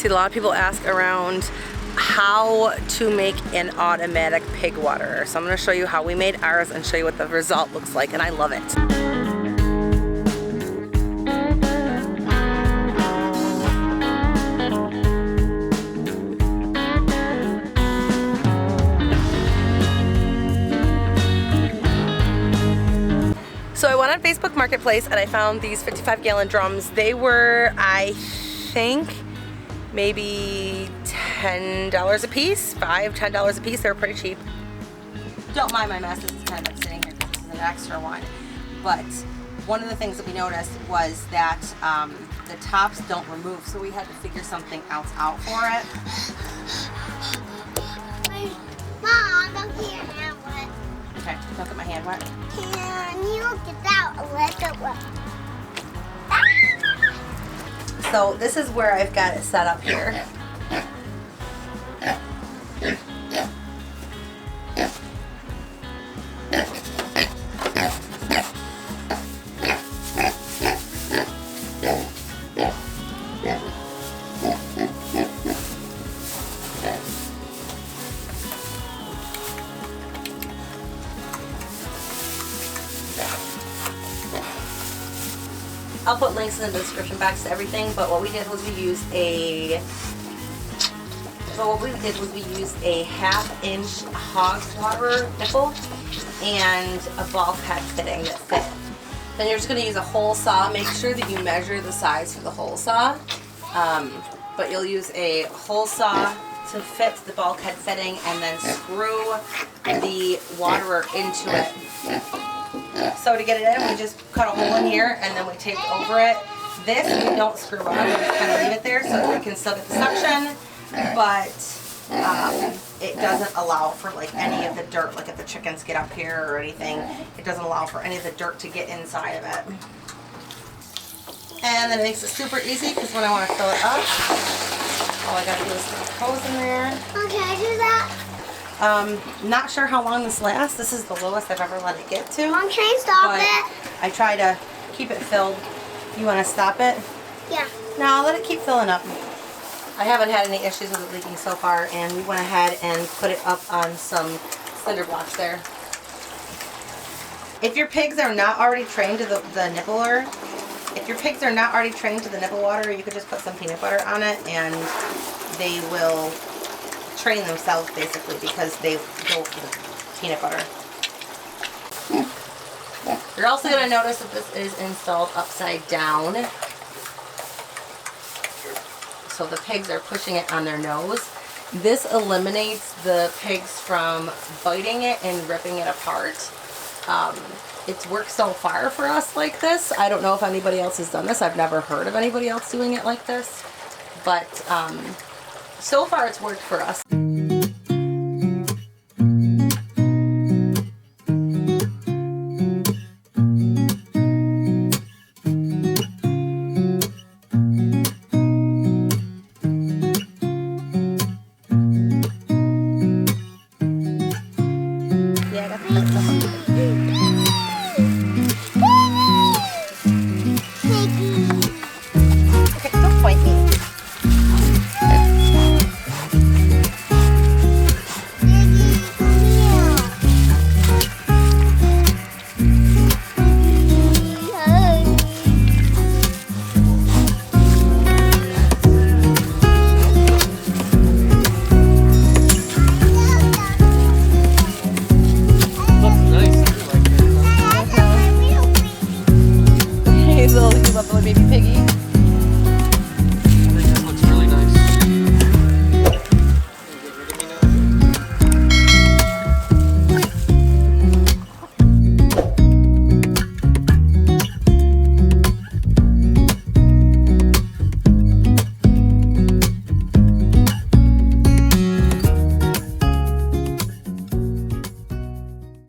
See, a lot of people ask around how to make an automatic pig waterer. So I'm gonna show you how we made ours and show you what the result looks like, and I love it. So I went on Facebook Marketplace and I found these 55-gallon drums. They were, I think, maybe $10 a piece, $10 a piece. They were pretty cheap. Don't mind my mess, it's kind of sitting here because this is an extra one. But one of the things that we noticed was that the tops don't remove, so we had to figure something else out for it. Mom, don't get your hand wet. Okay, don't get my hand wet. Can you get that a little wet? So this is where I've got it set up here. I'll put links in the description box to everything, but what we did was we used a 1/2-inch hog waterer nipple and a bulkhead fitting that fit. Then you're just going to use a hole saw. Make sure that you measure the size for the hole saw, but you'll use a hole saw to fit the bulkhead fitting and then screw the waterer into it. So to get it in, we just cut a hole in here and then we tape over it. This we don't screw on, we just kind of leave it there so that we can still get the suction, but it doesn't allow for like any of the dirt, like if the chickens get up here or anything, it doesn't allow for any of the dirt to get inside of it. And then it makes it super easy because when I want to fill it up, all I gotta do is put the hose in there. Oh, can I do that? Not sure how long this lasts. This is the lowest I've ever let it get to. Mom, can I stop but it? I try to keep it filled. You want to stop it? Yeah. No, I'll let it keep filling up. I haven't had any issues with it leaking so far, and we went ahead and put it up on some cinder blocks there. If your pigs are not already trained to the nippler, you could just put some peanut butter on it, and they will train themselves basically because they go for the peanut butter. You're also going to notice that this is installed upside down. So the pigs are pushing it on their nose. This eliminates the pigs from biting it and ripping it apart. It's worked so far for us like this. I don't know if anybody else has done this. I've never heard of anybody else doing it like this. But so far it's worked for us.